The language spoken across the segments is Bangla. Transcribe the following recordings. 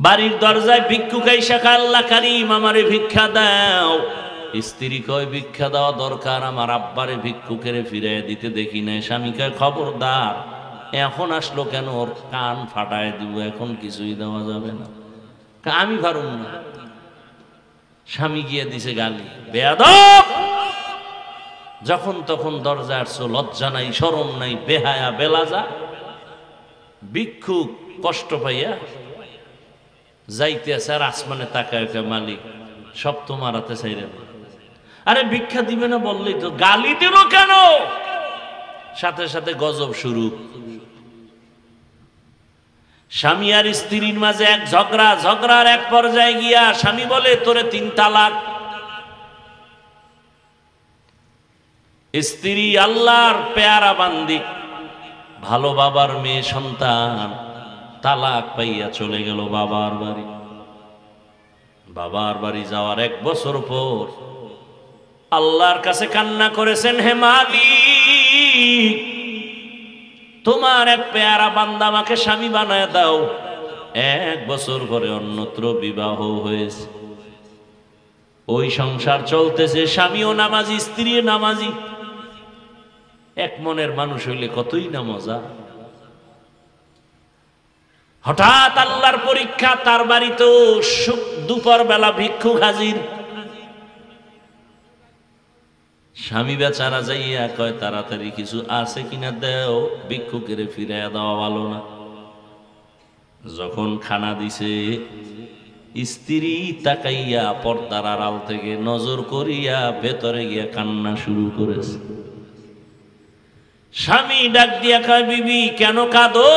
বাড়ির দরজায় ভিক্ষুক আইসা কয়, আল্লাহ কারীম আমারে ভিক্ষা দাও। স্ত্রী কয়, ভিক্ষা দেওয়া দরকার, আমার আব্বারে ভিক্ষুকের ফিরাইয়া দিতে দেখি নাই। স্বামী কয়, খবরদার, এখন আসলো কেন, ওর কান ফাটায় দিব, এখন কিছুই দেওয়া যাবে না। আমি পারুম না। স্বামী গিয়ে দিছে গালি, বেয়াদব, যখন তখন দরজা আসছো, লজ্জা নাই, শরম নাই, বেহায়া বেলাজা। ভিক্ষুক কষ্ট পাইয়া যাইতে আছে, আর আসমানে তাকায়, মালিক সব তোমার হাতে চাইরে। আরে ভিক্ষা দিবে না বললেই তো, গালি দিল কেন? সাথে সাথে গজব শুরু। স্বামী আর স্ত্রীর মাঝে এক ঝগড়া, ঝগড়ার এক পর্যায়ে গিয়া স্বামী বলে, তোরে 3 তালাক। স্ত্রী আল্লাহর পেয়ারা বান্দি, ভালো বাবার মেয়ে সন্তান, তালাক পাইয়া চলে গেল বাবার বাড়ি। বাবার বাড়ি যাওয়ার 1 বছর পর আল্লাহর কাছে কান্না করেছেন, হে মালিক, তোমার এক পেয়ারা বান্দা আমাকে স্বামী বানায় দাও। 1 বছর পরে অন্যত্র বিবাহ হয়েছে, ওই সংসার চলতেছে, স্বামীও নামাজি, স্ত্রীও নামাজি। এক মনের মানুষ হইলে কতই না মজা। হঠাৎ আল্লাহর পরীক্ষা, তার বাড়িতেও দুপুর বেলা ভিক্ষুক হাজির। স্বামী বেচারা যাইয়া কয়, তাড়াতাড়ি কিছু আছে কিনা দেও, ভিক্ষুকের ফিরাইয়া দেওয়া ভালো না। যখন খানা দিছে, স্ত্রী তাকাইয়া পর্দার আড়াল থেকে নজর করিয়া ভেতরে গিয়া কান্না শুরু করেছে। স্বামী ডাক দিয়া কয়, বিবি কেন কাঁদো?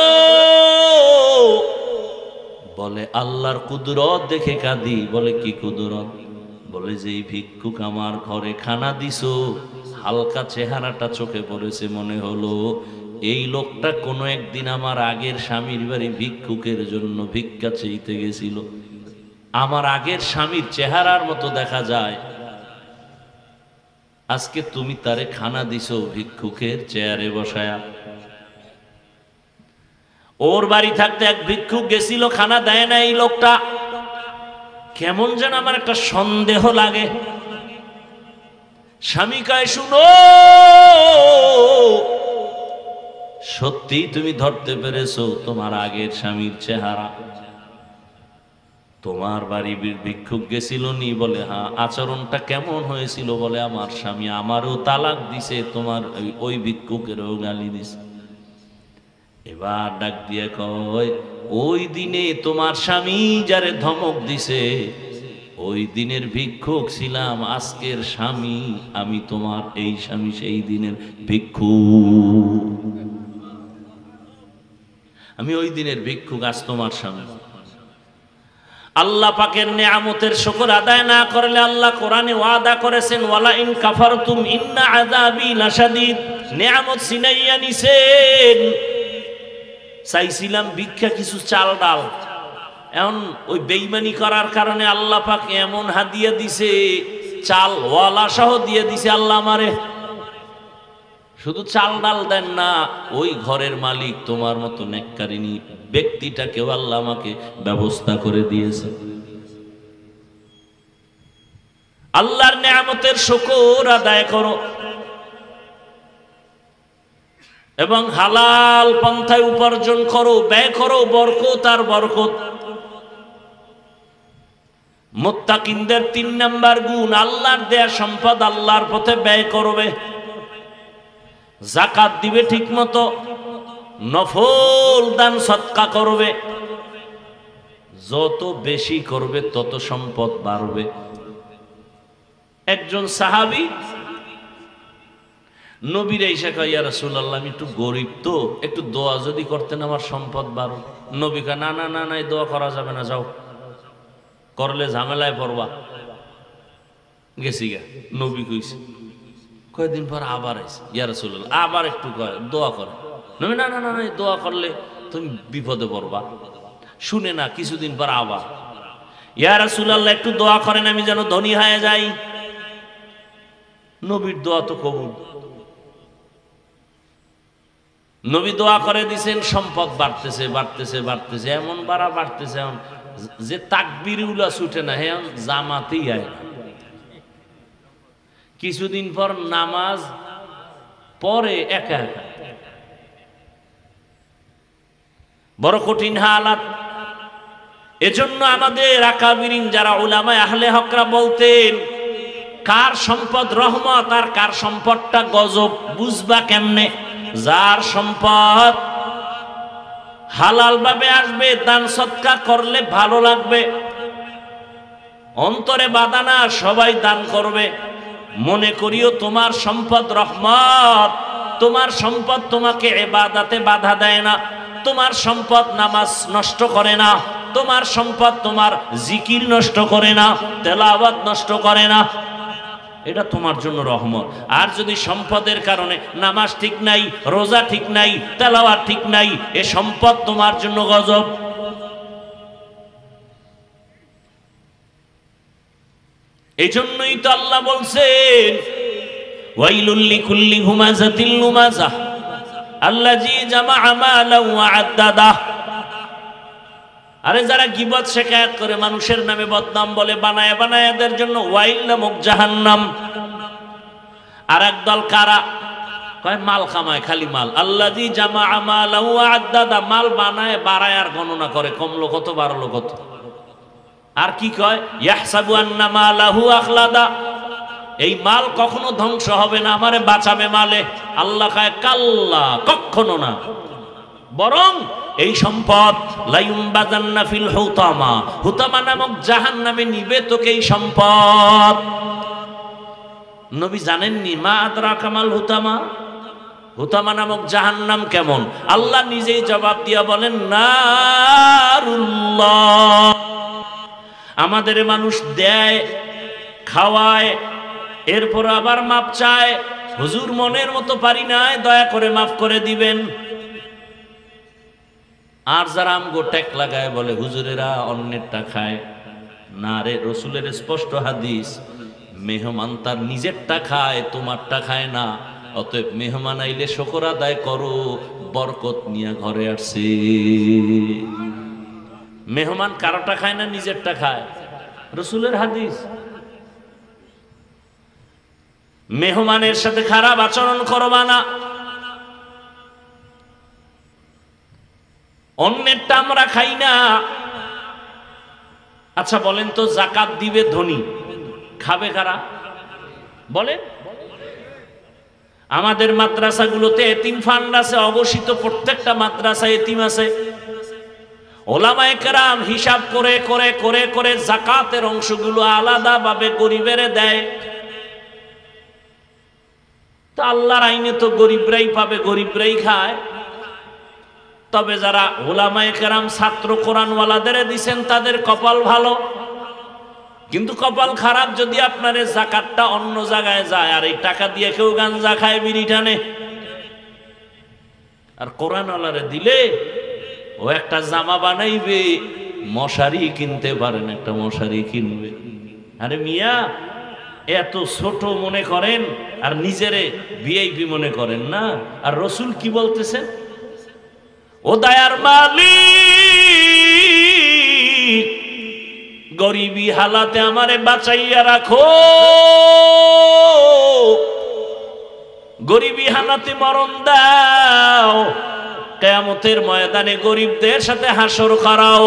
বলে, আল্লাহর কুদরত দেখে কাঁদি। বলে, কি কুদরত? বলে, যে ভিক্ষুক আমার ঘরে খানা দিছো, হালকা চেহারাটা চোখে পড়েছে, মনে হলো এই লোকটা কোনো একদিন আমার আগের স্বামীর বাড়ি ভিক্ষুকের জন্য ভিক্ষা চাইতে গেছিল। আমার আগের স্বামীর চেহারার মতো দেখা যায়। আজকে তুমি তারে খানা দিছো ভিক্ষুকের চেয়ারে বসায়া। ওর বাড়ি থাকতে এক ভিক্ষুক গেছিল, খানা দেয় না এই লোকটা। কেমন যেন আমার একটা সন্দেহ লাগে। স্বামী কয়, শুনো, সত্যি তুমি ধরতে পেরেছো তোমার আগের স্বামীর চেহারা? তোমার বাড়ি ভিক্ষুক গেছিল নি? বলে, হ্যাঁ। আচরণটা কেমন হয়েছিল? বলে, আমার স্বামী আমারও তালাক দিছে, তোমার ওই ভিক্ষুকেরও গালি দিছে। এবার ডাক দিয়ে কয়, ওই দিনে তোমার স্বামী যারে ধমক দিছে, ওই দিনের ভিক্ষুক ছিলাম, আজকের স্বামী আমি, তোমার এই স্বামী সেই দিনের ভিক্ষুক। আমি ওই দিনের ভিক্ষুক, আজ তোমার স্বামী। আল্লাহ পাকের নিয়ামতের শুকর আদায় না করলে আল্লাহ কোরআনে ওয়াদা করেছেন, ওয়ালা ইন কাফারতুম ইন্না আযাবি লাশাদীদ। নিয়ামত ছিনাইয়া নিছেন। চাইছিলাম ভিক্ষা কিছু চাল ডাল, এখন ওই বেঈমানি করার কারণে আল্লাহ পাক এমন হাদিয়া দিছে, চাল ওয়ালা সহ দিয়ে দিছে আল্লাহ আমারে। শুধু চাল ডাল দেন না, ওই ঘরের মালিক তোমার মতো নেককারিনী ব্যক্তিটাকেও আল্লাহ আমাকে ব্যবস্থা করে দিয়েছে। আল্লাহর নিয়ামতের শুকর আদায় করো এবং হালাল পন্থায় উপার্জন করো, ব্যয় করো, বরকত আর বরকত। মুত্তাকিনদের 3 নাম্বার গুণ, আল্লাহর দেয়া সম্পদ আল্লাহর পথে ব্যয় করবে, যাকাত দিবে ঠিক মতো, নফল দান সদকা করবে। যত বেশি করবে তত সম্পদ বাড়বে। একজন সাহাবী নবীর এসে কয়, ইয়া রাসূলুল্লাহ, আমি একটু গরিব তো, একটু দোয়া যদি করতেন আমার সম্পদ বাড়ো। নবী কয়, না না না না, এই দোয়া করা যাবে না, যাও, করলে ঝামেলায় পড়বা। গেছি গা। নবী কইছে, কয়েকদিন পর আবার আইছে, ইয়া রাসূলুল্লাহ, আবার একটু দোয়া করে। নবী, না না না, দোয়া করলে তুমি বিপদে পড়বা। শুনে না, কিছুদিন পর আবার, ইয়া রাসূলুল্লাহ, একটু দোয়া করেন আমি যেন ধনী হয়ে যাই। নবীর দোয়া তো কবুল। নবী দোয়া করে দিছেন, সম্পদ বাড়তেছে বাড়তেছে বাড়তেছে, এমন বাড়তেছে, এমন যে তাকবীরুল্লাহ ছুটে না হ্যাঁ জামাতেই আয় না। কিছুদিন পর নামাজ পরে একা একা, বড় কঠিন হালাত। এজন্য আমাদের আকাবিরিন যারা উলামায়ে আহলে হকরা বলতেন, কার সম্পদ রহমত আর কার সম্পদটা গজব বুঝবা কেমনে? যার সম্পদ হালাল ভাবে আসবে, দান সদকা করলে ভালো লাগবে, অন্তরে বাধা না, সবাই দান করবে। মনে করিও তোমার সম্পদ রহমত, তোমার সম্পদ তোমাকে ইবাদতে বাধা দেয় না, তোমার সম্পদ নামাজ নষ্ট করে না, তোমার সম্পদ তোমার জিকির নষ্ট করে না, তেলাওয়াত নষ্ট করে না, এটা তোমার জন্য রহমত। আর যদি সম্পদের কারণে নামাজ ঠিক নাই, রোজা ঠিক নাই, তেলাওয়াত ঠিক নাই, এ সম্পদ তোমার জন্য গজব। এই জন্যই তো আল্লাহ বলছেন ওয়াইলুল লিকুল্লি হুমাযাতিল লুমাযাহ আল্লাযী জামাআ মালান ওয়া আদ্দাদা। আরে যারা গীবত শিকায়ত করে, মানুষের নামে বদনাম বলে, বানায় বানায়, এদের জন্য ওয়াইল নামক জাহান্নাম। আর একদল কারা কয় মাল কামায়, খালি মাল। আল্লাযী জামাআ মালান ওয়া আদ্দাদা, মাল বানায় বাড়ায় আর গণনা করে, কমলো কত বাড়লো কত। আর কি কয় ইয়াহসাবু আন্না মালাহু আখলাদা, এই মাল কখনো ধ্বংস হবে না, আমারে বাঁচাবে মালে। আল্লাহ কয় কাল্লা, কখনো না, বরং এই সম্পদ লায়ুমবাযান্না ফিল হুতামা, হুতামা নামক জাহান্নামে নিবে তোকে এই সম্পদ। নবী জানেননি? মা আদরাকা মাল হুতামা, হুতামা নামক জাহান্নাম কেমন? আল্লাহ নিজেই জবাব দিয়া বলেন নারুল্লাহ। আমাদের মানুষ দেয়, খাওয়ায়, এরপর আবার মাপ চায়, হুজুর মনের মতো পারি নাই, দয়া করে মাফ করে দিবেন। আর যারা আমগো ট্যাক লাগায় বলে হুজুরেরা অন্যেরটা খায় না রে, রসুলের স্পষ্ট হাদিস, মেহমান তার নিজেরটা খায়, তোমারটা খায় না। অতএব মেহমান আইলে শুকর আদায় করো, বরকত নিয়ে ঘরে আসছে। মেহমান কারোটা খায় না, নিজেরটা খায়, রসুলের হাদিস। মেহমানের সাথে খারাপ আচরণ করবা না। অন্যেরটা আমরা খাই না। আচ্ছা বলেন তো, যাকাত দিবে ধনী, খাবে কারা বলেন? আমাদের মাদ্রাসাগুলোতে এতিম ফান্ড আছে, অঘোষিত প্রত্যেকটা মাদ্রাসায় এতিম আছে। ওলামায়ে কেরাম হিসাব করে করে করে করে যাকাতের অংশগুলো আলাদা ভাবে গরিবের দেয়। তা আল্লাহর আইনে তো গরিবরাই পাবে, গরিবরাই খায়। তবে যারা ওলামায়ে কেরাম ছাত্র কোরআনওয়ালাদের দিছেন, তাদের কপাল ভালো। কিন্তু কপাল খারাপ যদি আপনার যাকাতটা অন্য জায়গায় যায়, আর এই টাকা দিয়ে কেউ গাঞ্জা খায়, বিড়ি টানে। আর কোরআনওয়ালারে দিলে ও একটা জামা বানাইবে, মশারি কিনতে পারেন, একটা মশারি কিনবে। আরে মিয়া, এত ছোট মনে করেন আর নিজেরে ভিআইপি মনে করেন না। আর রসুল কি বলতেছেন? ও দয়ার মালিক, গরিবী হালাতে আমারে বাঁচাইয়া রাখো, গরিবী হালাতে মরণ দাও, কিয়ামতের ময়দানে গরিবদের সাথে হাসর করাও।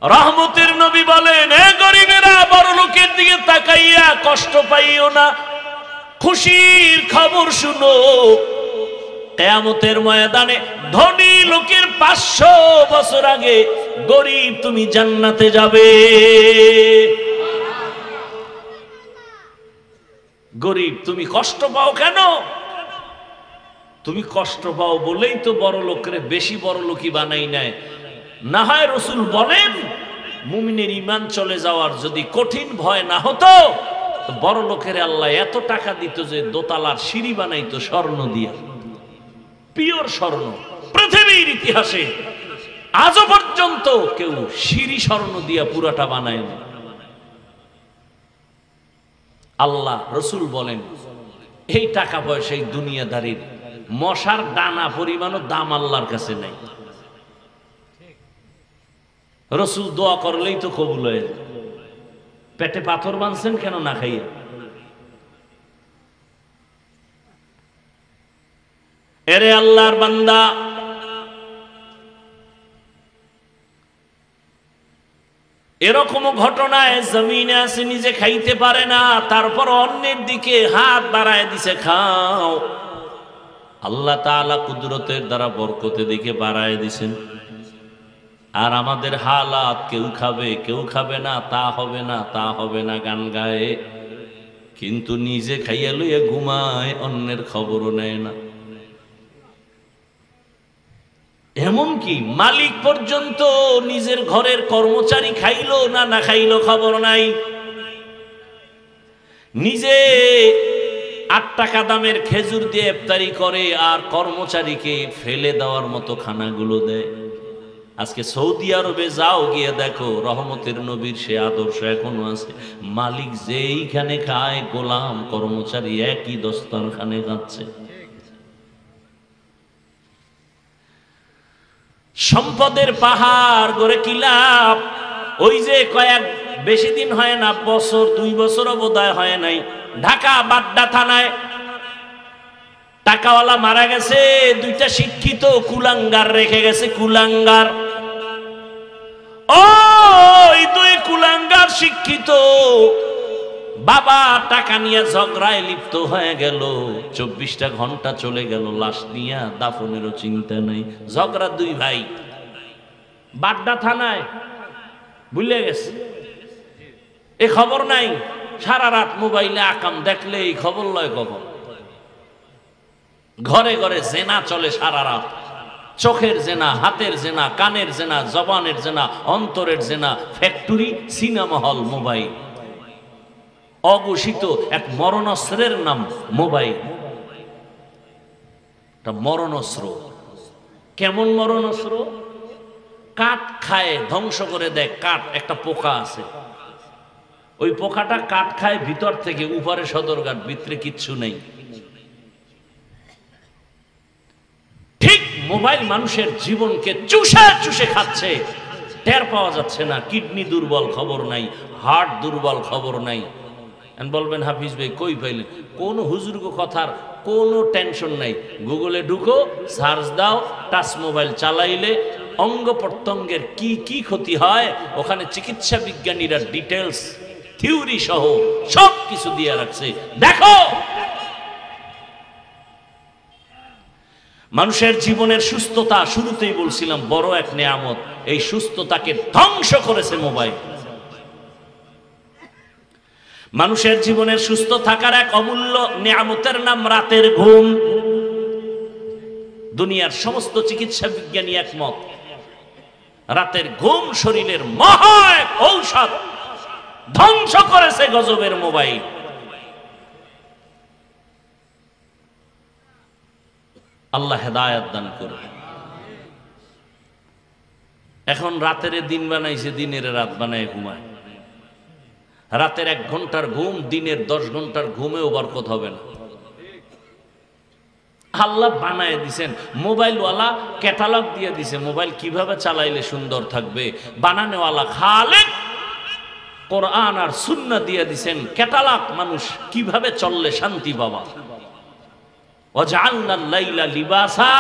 রহমতের নবী বলেন, এ গরিবেরা, বড় লোকের দিকে তাকাইয়া কষ্ট পাইও না, খুশির খবর শুনো। কিয়ামতের ময়দানে ধনী লোকের 500 বছর আগে গরিব তুমি জান্নাতে যাবে। গরিব তুমি কষ্ট পাও কেন? তুমি কষ্ট পাও বলেই তো বড় লোকের বেশি বড় লোকই বানাই নেয়। না হয় রসুল বলেন, মুমিনের ঈমান চলে যাওয়ার যদি কঠিন ভয় না হতো, বড় লোকের আল্লাহ এত টাকা দিত যে দোতলার সিঁড়ি বানাইতো স্বর্ণ দিয়া, পিওর স্বর্ণ। পৃথিবীর ইতিহাসে আজও পর্যন্ত কেউ সিঁড়ি স্বর্ণ দিয়া পুরাটা বানায় না। আল্লাহ রসুল বলেন, এই টাকা পয়সা এই দুনিয়াদারির মশার দানা পরিমাণও দাম আল্লাহর কাছে নাই। রসুল দোয়া করলেই তো কবুল হয়ে যায়। পেটে পাথর বাঁধছেন কেন না খাইয়া? এরে আল্লাহর বান্দা, এরকম ঘটনায় জমিনে আছে, নিজে খাইতে পারে না, তারপর অন্যের দিকে হাত বাড়ায় দিছে খাও। আল্লাহ তাআলা কুদরতের দ্বারা বরকতে দিকে বাড়ায় দিছেন। আর আমাদের হালাত, কেউ খাবে কেউ খাবে না, তা হবে না তা হবে না গান গায়ে, কিন্তু নিজে খাইয়া লইয়া ঘুমায়, অন্যের খবরও নেয় না। এমনকি মালিক পর্যন্ত নিজের ঘরের কর্মচারী খাইলো না না খাইলো খবর নাই। নিজে 8 টাকা দামের খেজুর দিয়ে ইফতারি করে আর কর্মচারীকে ফেলে দেওয়ার মতো খানাগুলো দেয়। আজকে সৌদি আরবে যাও, গিয়ে দেখো রহমতের নবীর সে আদর্শ এখনো আছে। মালিক যেইখানে খায়, গোলাম কর্মচারী একই দস্তরখানে খাচ্ছে। সম্পদের পাহাড় গড়ে কি লাভ? ওই যে বেশি দিন হয় না, বছর 2 বছরও বোধহয় হয় নাই, ঢাকা বাড্ডা থানায় টাকাওয়ালা মারা গেছে, 2টা শিক্ষিত কুলাঙ্গার রেখে গেছে। কুলাঙ্গার, ওই 2 কুলাঙ্গার শিক্ষিত বাবা টাকা নিয়ে ঝগড়ায় লিপ্ত হয়ে গেল। 24টা ঘন্টা চলে গেল, লাশ নিয়ে দাফনেরও চিন্তা নাই। ঝগড়া 2 ভাই, বাড্ডা থানায়, ভুলে গেছে, এ খবর নাই। সারা রাত মোবাইলে আকাম দেখলে এই খবর লয় কখন। ঘরে ঘরে জেনা চলে সারা রাত, চোখের জেনা, হাতের জেনা, কানের জেনা, জবানের জেনা, অন্তরের জেনা, ফ্যাক্টরি, সিনেমা হল, মোবাইল। অঘোষিত এক মরণস্ত্রের নাম মোবাইল। মরণস্ত্র। কেমন মরণস্ত্র? কাঠ খায়, ধ্বংস করে দেয়। কাঠ, একটা পোকা আছে, ওই পোকাটা কাঠ খায় ভিতর থেকে, উপরে সদরঘাট, ভিতরে কিচ্ছু নেই। ঠিক মোবাইল মানুষের জীবনকে চুষে চুষে খাচ্ছে, টের পাওয়া যাচ্ছে না। কিডনি দুর্বল, খবর নাই। হার্ট দুর্বল, খবর নাই। বলবেন হাফিজ ভাই কই পাইলেন? কোন হুজুর্গ কথার কোনো টেনশন নাই। গুগলে ঢুকো, সার্চ দাও, টাচ মোবাইল চালাইলে অঙ্গ প্রত্যঙ্গের কি কি ক্ষতি হয়, ওখানে চিকিৎসা বিজ্ঞানীরা ডিটেলস, থিওরি সহ সব কিছু দিয়ে রাখছে। দেখো, মানুষের জীবনের সুস্থতা, শুরুতেই বলছিলাম, বড় এক নেয়ামত। এই সুস্থতাকে ধ্বংস করেছে মোবাইল। মানুষের জীবনের সুস্থ থাকার এক অমূল্য নেয়ামতের নাম রাতের ঘুম। দুনিয়ার সমস্ত চিকিৎসা বিজ্ঞানী একমত, রাতের ঘুম শরীরের মহা এক ঔষধ। ধ্বংস করেছে গজবের মোবাইল। আল্লাহ হেদায়েত দান করবে। এখন রাতের দিন বানাইছে, দিনের রাত বানায় ঘুমায়। রাতের 1 ঘন্টার ঘুম দিনের 10 ঘন্টার ঘুমেও বরকত হবে না। আল্লাহ বানায় দিছেন, মোবাইলওয়ালা ক্যাটালগ দিয়ে দিছে, মোবাইল কিভাবে চালাইলে সুন্দর থাকবে। বানানোওয়ালা খালেক কোরআন আর সুন্নাহ দিয়ে দিছেন ক্যাটালগ, মানুষ কিভাবে চললে শান্তি পাবা। ওয়াজআলনাল লাইলা লিবাসা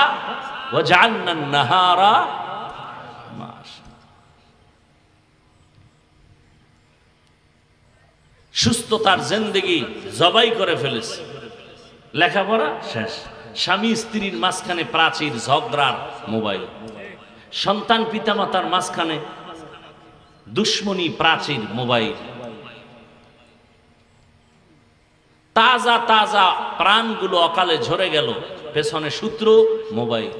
ওয়াজআলনান নাহারা মাশা। সুস্থতার জিন্দেগি জবাই করে ফেলেছে। লেখাপড়া শেষ, স্বামী স্ত্রীর মাঝখানে প্রাচীর, ঝগড়ার মোবাইল। সন্তান পিতামাতার মাঝখানে দুশ্মনী, প্রাচীর, মোবাইল। তাজা তাজা প্রাণগুলো অকালে ঝরে গেল, পেছনে সূত্র মোবাইল।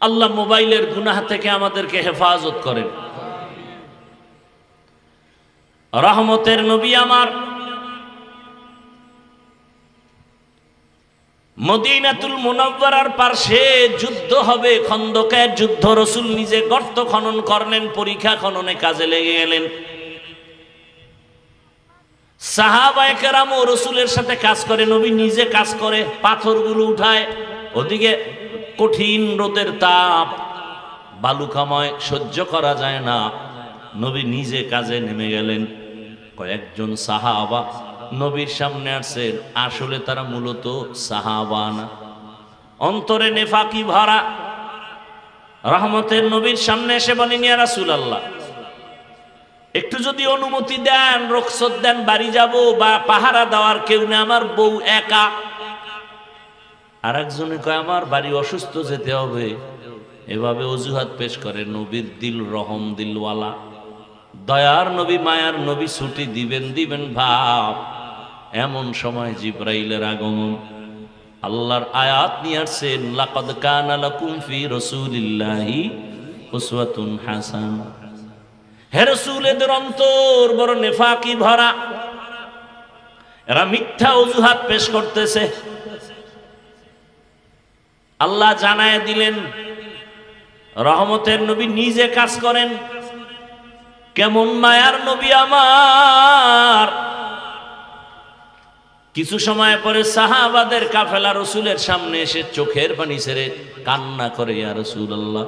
আল্লাহ মোবাইলের গুনাহ থেকে আমাদেরকে হেফাজত করেন। রহমতের নবী আমার মদিনাতুল মুনাওয়ারার পাশে যুদ্ধ হবে, খন্দকের যুদ্ধ। রাসূল নিজে গর্ত খনন করলেন, পরীক্ষা খননে কাজে লেগে গেলেন। সাহাবায়ে কেরামও রাসূলের সাথে কাজ করে, নবী নিজে কাজ করে, পাথরগুলো উঠায়। ওদিকে কঠিন রোদের তাপ, বালুকাময়, সহ্য করা যায় না। নবী নিজে কাজে নেমে গেলেন। কয়েকজন সাহাবা নবীর সামনে আসছেন, আসলে তারা মূলত সাহাবা না, অন্তরে নেফাকি ভরা। রহমতের নবীর সামনে এসে বলেন, ইয়া রাসূলুল্লাহ, একটু যদি অনুমতি দেন, রুখসত দেন, বাড়ি যাব, বা পাহারা দেওয়ার কেউ নেই, আমার বউ একা। আর একজনে কয়, আমার বাড়ি অসুস্থ, যেতে হবে। এভাবে অজুহাত পেশ করে। নবীর দিল রহম দিলওয়ালা, দয়ার নবী, মায়ার নবী, ছুটি দিবেন ভাব। এমন সময় জিবরাইলের আগমন। আল্লাহর আয়াত নিয়ে আসছেন, লাকাদ কানা লাকুম ফি রাসূলিল্লাহি উসওয়াতুন হাসানাহ। হে রাসূল, এদের অন্তর বড় নেফাকি ভরা, এরা মিথ্যা অজুহাত পেশ করতেছে। আল্লাহ জানায় দিলেন, রহমতের নবী নিজে কাজ করেন। কেমন মায়ার নবী আমার। কিছু সময় পরে সাহাবাদের কাফেলা রসুলের সামনে এসে চোখের পানি ছেড়ে কান্না করে, ইয়া রাসূলুল্লাহ,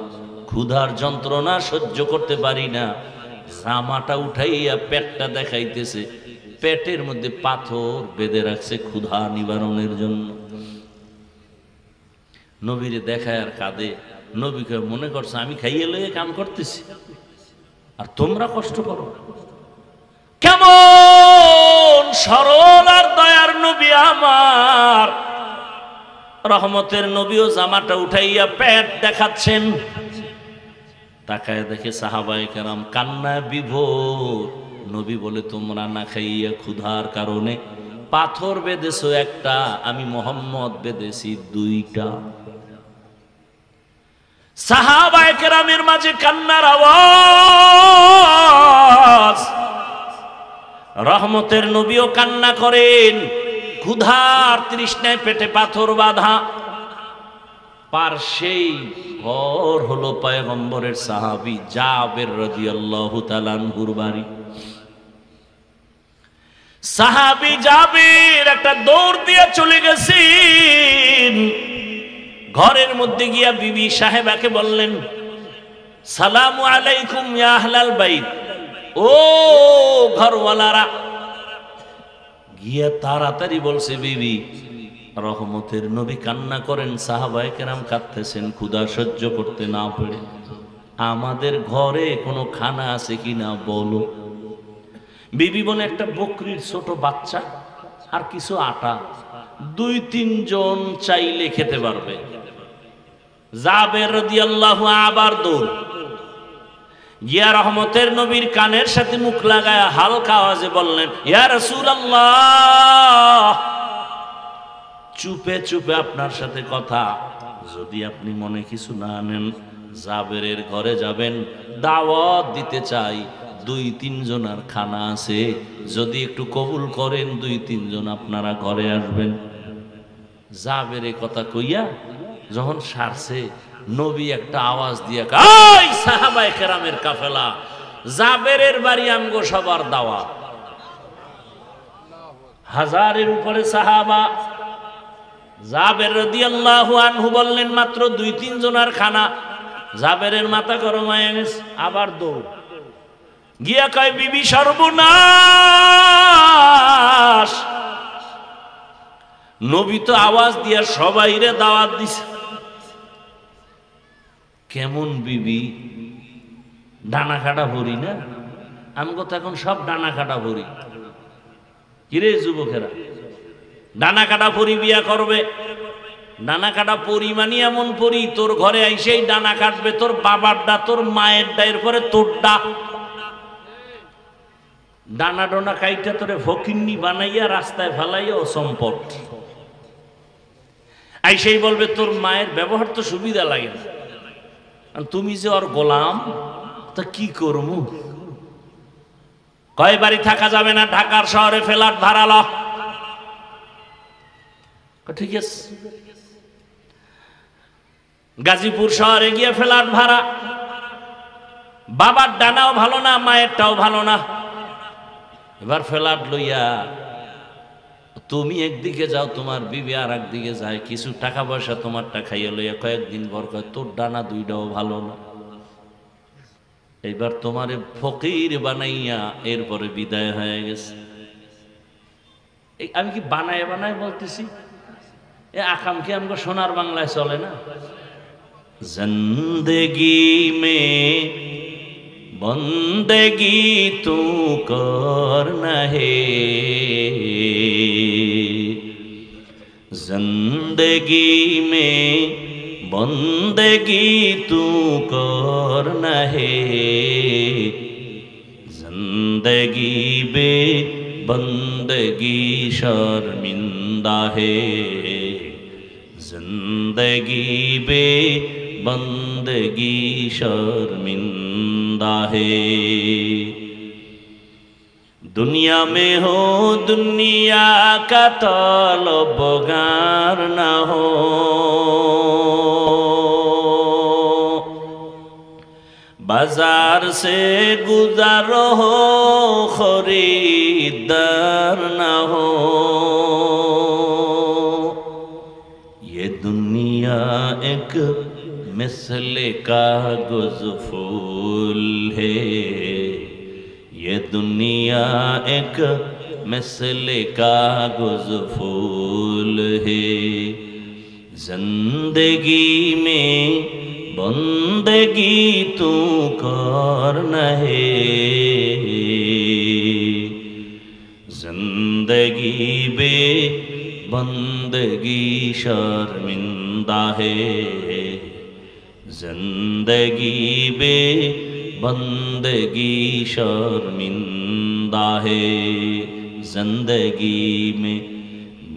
ক্ষুধার যন্ত্রণা সহ্য করতে পারি না। জামাটা উঠাইয়া পেটটা দেখাইতেছে, পেটের মধ্যে পাথর বেঁধে রাখছে ক্ষুধা নিবারণের জন্য। নবীরে দেখায় আর কাঁদে। নবীকে মনে করছে আমি খাইয়ে লইয়ে কাম করতেছি, আর তোমরা কষ্ট করো। কেমন সরল আর দয়ার নবী আমার। রহমতের নবীও জামাটা উঠাইয়া পেট দেখাচ্ছেন। তাকায় দেখে সাহাবায়ে কেরাম কান্নায় বিভোর। নবী বলে, তোমরা না খাইয়া ক্ষুধার কারণে পাথর বেঁধেছো একটা, আমি মুহাম্মদ বেঁধেছি দুইটা। সাহাবায়ে কেরামের মাঝে কান্নার আওয়াজ। রহমতের নবীও কান্না করেন। ক্ষুধার তৃষ্ণায় পেটে পাথর বাঁধা। পার্শ্বেই ঘর হলো পয়গম্বরের সাহাবী জাবের রাদিয়াল্লাহু তাআলা আনহুর বাড়ি। সাহাবী জাবের একটা দৌড় দিয়ে চলে গেছেন। ঘরের মধ্যে গিয়া বিবি সাহেবাকে বললেন, সালামু আলাইকুম ইয়া আহলাল বাইত। ও ঘরওয়ালারা। গিয়া তাড়াতাড়ি বলছে, বিবি, রহমতের নবী কান্না করেন, সাহাবায়ে কেরাম কাঁদতেছেন ক্ষুধা সহ্য করতে না পেরে। আমাদের ঘরে কোনো খানা আছে কিনা বলো। বিবি বলে, একটা বকরির ছোট বাচ্চা আর কিছু আটা, 2-3 জন চাইলে খেতে পারবে। জাবের রাদিয়াল্লাহু আবার দৌড় গিয়া রহমতের নবীর কানের সাথে মুখ লাগায় হালকা আওয়াজে বললেন, ইয়া রাসূলুল্লাহ, চুপে চুপে আপনার সাথে কথা। যদি আপনি মনে কিছু না নেন, জাবেরের ঘরে যাবেন, দাওয়াত দিতে চাই। 2-3 জনের খানা আছে, যদি একটু কবুল করেন 2-3 জন আপনারা ঘরে আসবেন। জাবেরের কথা কইয়া যখন সারছে, নবী একটা আওয়াজ দিয়ে, এই সাহাবায়ে কেরামের কাফেলা, জাবেরের বাড়ি আমগো সবার দাওয়াত। 1000-এর উপরে সাহাবা। জাবের রাদিয়াল্লাহু আনহু বললেন, মাত্র 2-3 জনের খানা। জাবেরের মাথা গরম হয়ে গেছে, আবার দৌড় গিয়া কয়, বিবি সর্বনাশ। নবী তো আওয়াজ দিয়া সবাইরে দাওয়াত দিছে। কেমন বিবি, ডানা কাটা ভরি না? আমগো তো এখন সব ডানা কাটা ভরি। কিরে যুবকেরা, ডানা কাটা পরি বিয়া করবে? ডানা কাটা পরি মানে এমন পরি, তোর ঘরে আইসেই ডানা কাটবে, তোর বাবারটা, তোর মায়েরটা, এরপরে তোরটা। ডানা ডোনা কাইটা তোরে ফকিন্নি বানাইয়া রাস্তায় ফেলাইয়া ও সম্পদ। আইসেই বলবে তোর মায়ের ব্যবহার তো সুবিধা লাগে না, তুমি যে ওর গোলাম, তা কি করবো? কয় বাড়ি থাকা যাবে না, ঢাকার শহরে ফ্ল্যাট ভাড়া ল। ঠিক আছে, গাজীপুর শহরে গিয়ে ফ্ল্যাট ভাড়া। বাবার ডানাও ভালো না, মায়েরটাও ভালো না। এবার ফ্ল্যাট লইয়া তুমি একদিকে যাও, তোমার বিবি আর একদিকে যায়, কিছু টাকা পয়সা তোমারটা খাইয়া লইয়া কয়েকদিন পর কয় তোর ডানা দুইটাও ভালো না, এইবার তোমারে ফকির বানাইয়া এরপরে বিদায় হয়ে গেছে। আমি কি বানায় বানায় বলতেছি? এ আকাম কি আমাকে সোনার বাংলায় চলে না? জিন্দেগি মে বন্দেগি তু করনা হে, जिंदगी में बंदगी तू करना है, जिंदगी बे बंदगी शर्मिंदा है, जिंदगी बे बंदगी शर्मिंदा है। दुनिया में हो दुनिया का तलबगार न हो, बाजार से गुजर हो खरीदार न हो, ये दुनिया एक मिसले कागज फूल है, ये दुनिया एक मिसले कागज फूल है, जिंदगी में बंदगी तू करना है, जिंदगी बे बंदगी शर्मिंदा है, जिंदगी बे बंदगी शर्मिंदा है, जिंदगी में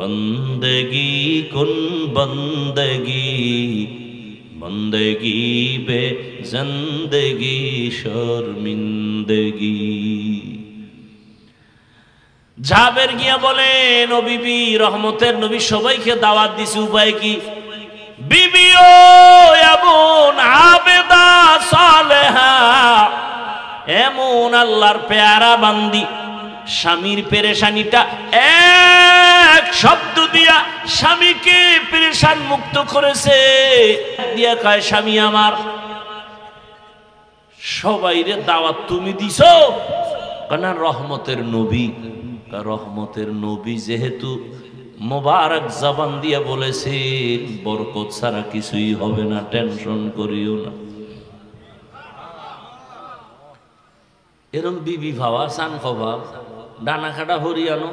बंदगी कुन बंदगी, बंदगी बे जिंदगी शर्मिंदगी। জাবের গিয়া বলেন, ও বিবি, রহমতের নবী সবাইকে দাওয়াত দিছে, উপায় কি? বিবি ও এমন আবেদা সালেহা, এমন আল্লাহর পেয়ারা বান্দি, স্বামীর পেরেশানিটা এক শব্দ দিয়া স্বামীকে পেরেশান মুক্ত করেছে। দিয়া কয়, স্বামী আমার, সবাইরে দাওয়াত তুমি দিছো কেন? রহমতের নবী। রহমতের নবী যেহেতু মোবারক জবান দিয়া বলেছেন, বরকত ছাড়া কিছুই হবে না, টেনশন করিও না। এরম বিবি ভাবা, সান খবা, ডানা খাটা হরিয়ানো।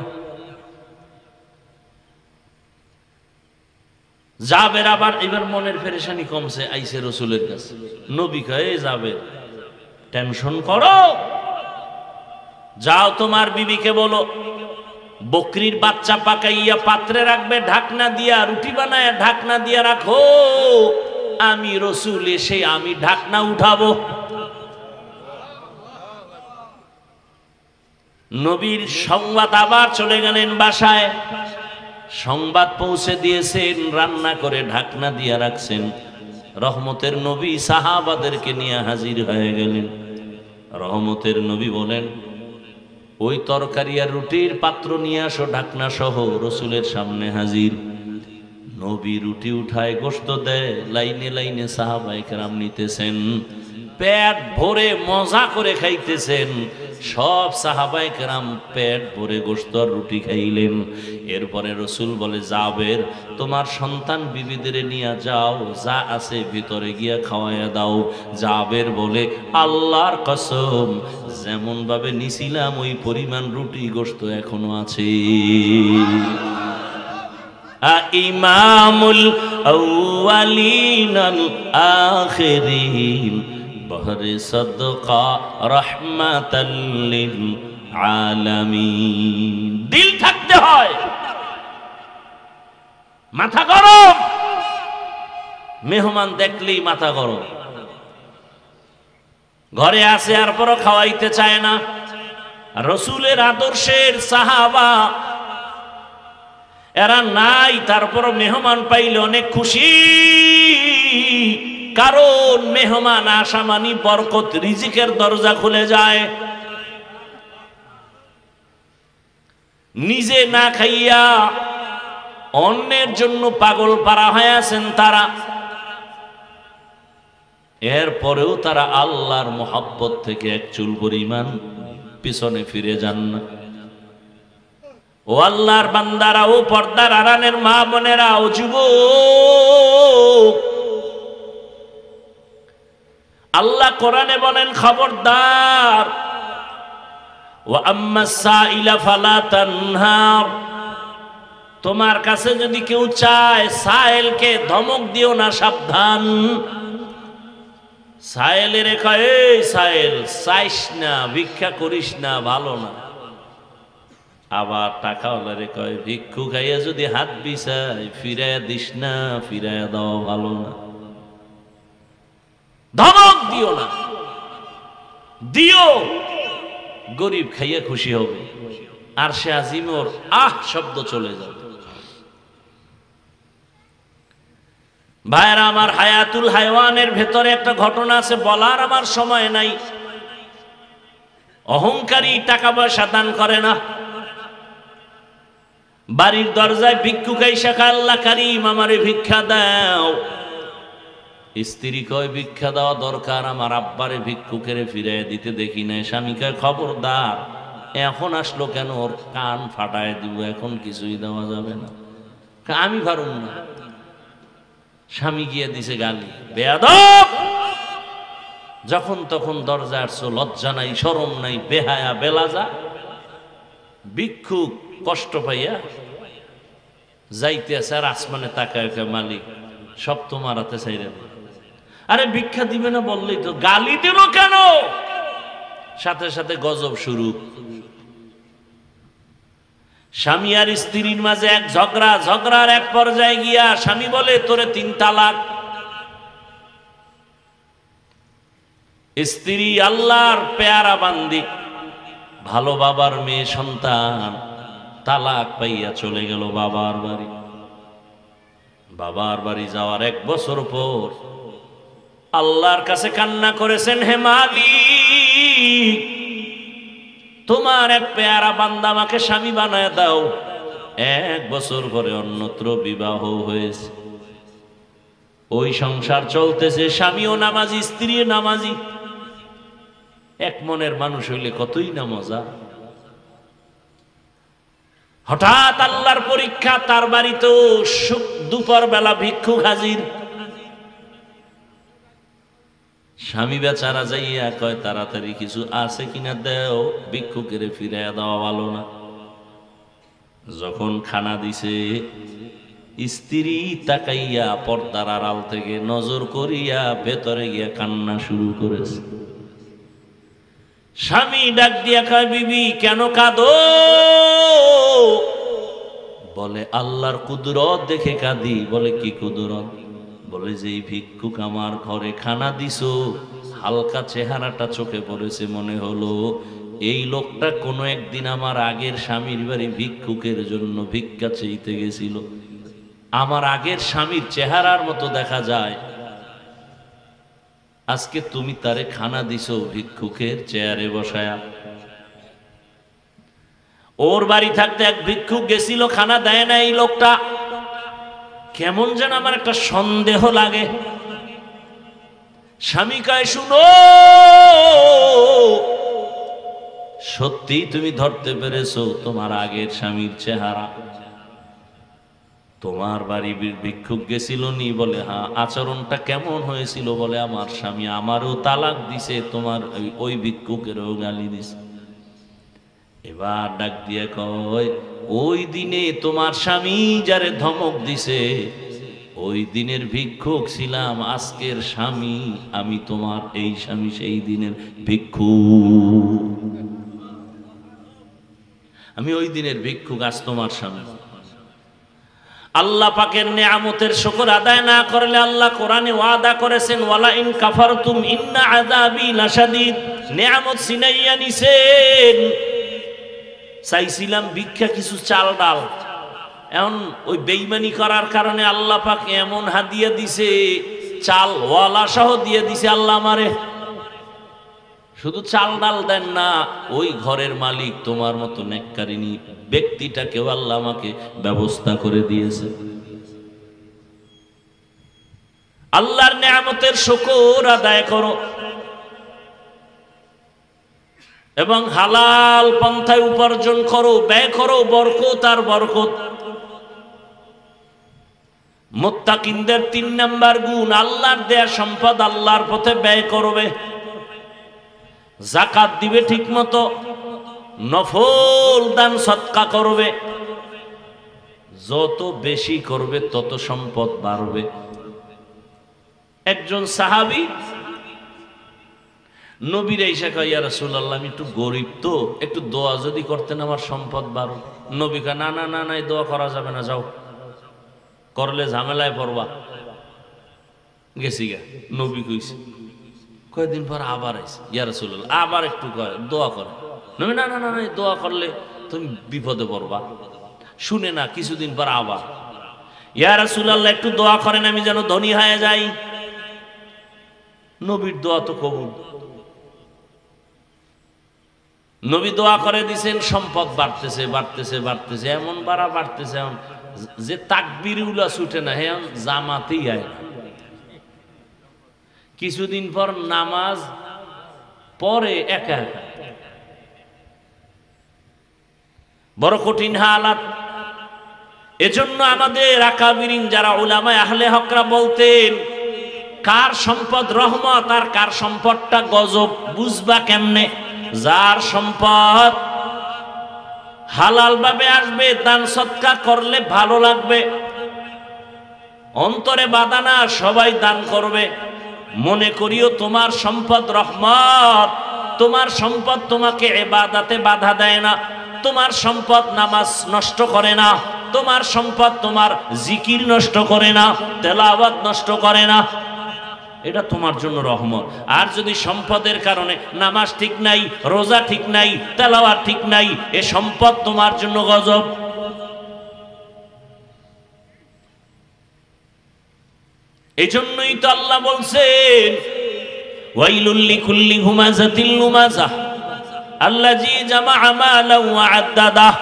জাবের আবার এবার মনের পেরেশানি কমছে, আইসে রসুলের কাছে। নবী কয়ে, জাবের টেনশন করো, যাও তোমার বিবিকে বলো বকরির বাচ্চা পাকাইয়া পাত্রে রাখবে, ঢাকনা দিয়া, রুটি বানায় ঢাকনা দিয়া রাখো, আমি রসুল এসে আমি ঢাকনা উঠাবো। নবীর সংবাদ আবার চলে গেলেন বাসায়, সংবাদ পৌঁছে দিয়েছেন, রান্না করে ঢাকনা দিয়া রাখছেন। রহমতের নবী সাহাবাদেরকে নিয়ে হাজির হয়ে গেলেন। রহমতের নবী বলেন, ওই তরকারি আর রুটির পাত্র নিয়ে আসো ঢাকনা সহ। রসুলের সামনে হাজির। নবী রুটি উঠায়, গোশত দেয়, লাইনে লাইনে সাহাবায়ে কেরাম নিতেছেন, পেট ভরে মজা করে খাইতেছেন। সব সাহাবায়ে কেরাম পেট ভরে গোশত আর রুটি খাইলেন। এরপরে রসুল বলে, জাবের, তোমার সন্তান বিবিদের নিয়ে যাও, যা আছে ভিতরে গিয়া খাওয়াইয়া দাও। জাবের বলে, আল্লাহর কসম, যেমন ভাবে নিছিলাম ওই পরিমাণ রুটি গোশত এখনো আছে। ইমামুল আউয়ালিন আল আখিরিন বহরে সদকা রাহমাতাল লিল আলামিন। দিল থাকতে হয়, মাথা গরম, মেহমান দেখলেই মাথা গরম। ঘরে আসে আর পরও খাওয়াইতে চায় না। রসুলের আদর্শের সাহাবা এরা নাই, তারপর মেহমান পাইলে অনেক খুশি, কারণ মেহমান আসা মানি বরকত, রিজিকের দরজা খুলে যায়। নিজে না খাইয়া অন্যের জন্য পাগল পারা হয়ে আছেন তারা, এরপরেও তারা আল্লাহর মহব্বত থেকে এক চুল পরিমাণ পিছনে ফিরে যান না। ও আল্লাহর বান্দারা, ও পর্দার আড়ালের মা বোনেরা, ও যুবক, আল্লাহ কোরআনে বলেন খবরদার, ওয়া আম্মাস সাইলা ফালা তানহার, তোমার কাছে যদি কেউ চায় সায়েলকে ধমক দিও না, সাবধান। সায়েলের কয়, এই সায়েল চাইস না, ভিক্ষা করিস না, ভালো না। আবার টাকাওয়ালারে কয়, ভিক্ষু খাইয়া যদি হাত বিছাই ফিরাইয়া দিস না, ফিরাইয়া দেওয়া ভালো না। ধমক দিও না, দিও, গরিব খাইয়া খুশি হবে, আর সে আজিমর আহ শব্দ চলে যাবে। ভাইরা আমার, হায়াতুল হায়ওয়ানের ভেতরে একটা ঘটনা আছে, বলার আমার সময় নাই। অহংকারী টাকা পয়সা দান করে না, বাড়ির দরজায় ভিক্ষুক আইসা কয়, আল্লাহ কারীম আমারে ভিক্ষা দাও। স্ত্রী কয়, ভিক্ষা দেওয়া দরকার, আমার আব্বারে ভিক্ষুকেরে ফিরাইয়া দিতে দেখি নাই। স্বামী কয়, খবরদার, এখন আসলো কেন, ওর কান ফাটায় দিব, এখন কিছুই দেওয়া যাবে না। আমি পারুম না। স্বামী গিয়ে দিছে গালি, বেয়াদব, যখন তখন দরজা আসছো, লজ্জা নাই, শরম নাই, বেহায়া বেলাজা। ভিক্ষুক কষ্ট পাইয়া যাইতে আছে, আর আসমানে তাকায়, মালিক সব তোমার হাতে চাইরে। আরে ভিক্ষা দিবে না বললেই তো, গালি দিল কেন? সাথে সাথে গজব শুরু। স্বামী আর স্ত্রীর মাঝে এক ঝগড়া, ঝগড়ার এক পর্যায়ে গিয়া স্বামী বলে, তোরে 3 তালাক। স্ত্রী আল্লাহর পেয়ারা বান্দি, ভালো বাবার মেয়ে সন্তান, তালাক পাইয়া চলে গেল বাবার বাড়ি। বাবার বাড়ি যাওয়ার 1 বছর পর আল্লাহর কাছে কান্না করেছেন, হে মালিক, তোমার এক পেয়ারা বান্দা আমাকে স্বামী বানায় দাও। 1 বছর পরে অন্যত্র বিবাহ হয়েছে, ওই সংসার চলতেছে, স্বামীও নামাজি, স্ত্রীও নামাজি। এক মনের মানুষ হইলে কতই না মজা। হঠাৎ আল্লাহর পরীক্ষা, তার বাড়িতেও দুপুর বেলা ভিক্ষুক হাজির। স্বামী বেচারা যাইয়া কয়, তাড়াতাড়ি কিছু আছে কিনা দেও, ভিক্ষুকের ফিরাইয়া দেওয়া ভালো না। যখন খানা দিছে, স্ত্রী তাকাইয়া পর্দার আড়াল থেকে নজর করিয়া ভেতরে গিয়া কান্না শুরু করেছে। স্বামী ডাক দিয়া কয়, বিবি কেন কাঁদো? বলে, আল্লাহর কুদরত দেখে কাঁদি। বলে, কি কুদরত? বলে, যে এই ভিক্ষুক আমার ঘরে খানা দিছো, হালকা চেহারাটা চোখে পড়েছে, মনে হলো এই লোকটা কোনো একদিন আমার আগের স্বামীর বাড়ি ভিক্ষুকের জন্য ভিক্ষা চাইতে গেছিল। আমার আগের স্বামীর চেহারার মতো দেখা যায়। আজকে তুমি তারে খানা দিছো ভিক্ষুকের চেয়ারে বসায়া। ওর বাড়ি থাকতে এক ভিক্ষুক গেছিল, খানা দেয় না এই লোকটা। কেমন যেন আমার একটা সন্দেহ লাগে। স্বামী কয়, শুনো, সত্যি তুমি ধরতে পেরেছো তোমার আগের স্বামীর চেহারা? তোমার বাড়ি ভিক্ষুক গেছিল নি? বলে, হ্যাঁ। আচরণটা কেমন হয়েছিল? বলে, আমার স্বামী আমারও তালাক দিছে, তোমার ওই ভিক্ষুকেরও গালি দিছে। এবার ডাক দিয়ে কয়, ওই দিনে তোমার স্বামী যারে ধমক দিছে, ওই দিনের ভিক্ষুক ছিলাম, আজকের স্বামী আমি, তোমার এই স্বামী সেই দিনের ভিক্ষুক। আমি ওই দিনের ভিক্ষুক, আজ তোমার স্বামী। আল্লাহ পাকের নেয়ামতের শুকর আদায় না করলে আল্লাহ কোরআনে ওয়াদা করেছেন, ওয়ালা ইন কাফারতুম ইন্না আযাবি লাশাদীদ। নেয়ামত ছিনাইয়া নিছেন। চাইছিলাম ভিক্ষা কিছু চাল ডাল, এখন ওই বেঈমানি করার কারণে আল্লাহ পাক এমন হাদিয়া দিছে, চাল ওয়ালা সহ দিয়ে দিছে আল্লাহ আমারে। শুধু চাল ডাল দেন না, ওই ঘরের মালিক তোমার মতো নেককারিনী ব্যক্তিটাকেও আল্লাহ আমাকে ব্যবস্থা করে দিয়েছে। আল্লাহর নেয়ামতের শুকর আদায় করো এবং হালাল পন্থায় উপার্জন করো, ব্যয় করো, বরকত আর বরকত। মুত্তাকিনদের 3 নাম্বার গুণ, আল্লাহর দেয়া সম্পদ আল্লাহর পথে ব্যয় করবে, যাকাত দিবে ঠিক মতো, নফল দান সদকা করবে। যত বেশি করবে তত সম্পদ বাড়বে। একজন সাহাবী নবীর এসে কয়, ইয়া রাসূলুল্লাহ আমি একটু গরিব তো, একটু দোয়া যদি করতেন আমার সম্পদ বাড়ো। নবী কয়, না না না না, দোয়া করা যাবে না, যাও, করলে ঝামেলায় পড়বা। গেছি গা। নবী কইছে, কয়েকদিন পর আবার আইছে, ইয়া রাসূলুল্লাহ আবার একটু দোয়া করে। নবী, না না না না, দোয়া করলে তুমি বিপদে পড়বা। শুনে না, কিছুদিন পর আবার, ইয়া রাসূলুল্লাহ একটু দোয়া করেন আমি যেন ধনী হয়ে যাই। নবীর দোয়া তো কবুল। নবী দোয়া করে দিছেন, সম্পদ বাড়তেছে বাড়তেছে বাড়তেছে, এমন বাড়া বাড়তেছে যে তাকবীর উলা ছুটে না, হ্যাঁ জামাতেই আয় না। কিছুদিন পর নামাজ পরে একা একা, বড় কঠিন হালাত। এজন্য আমাদের আকাবিরিন যারা উলামায়ে আহলে হকরা বলতেন, কার সম্পদ রহমত আর কার সম্পদটা গজব বুঝবা কেমনে? যার সম্পদ হালাল ভাবে আসবে, দান সদকা করলে ভালো লাগবে, অন্তরে বাধা না, সবাই দান করবে। মনে করিও তোমার সম্পদ রহমত, তোমার সম্পদ তোমাকে ইবাদতে বাধা দেয় না, তোমার সম্পদ নামাজ নষ্ট করে না, তোমার সম্পদ তোমার জিকির নষ্ট করে না, তেলাওয়াত নষ্ট করে না, এটা তোমার জন্য রহমত। আর যদি সম্পদের কারণে নামাজ ঠিক নাই, রোজা ঠিক নাই, তেলাওয়াত ঠিক নাই, এ সম্পদ তোমার জন্য গজব। এজন্যই তো আল্লাহ বলছেন, ওয়াইলুল লিকুল্লি হুমাযাতিল লুমাযাহ আল্লাযী জামাআ মালান ওয়া আদ্দাদাহ।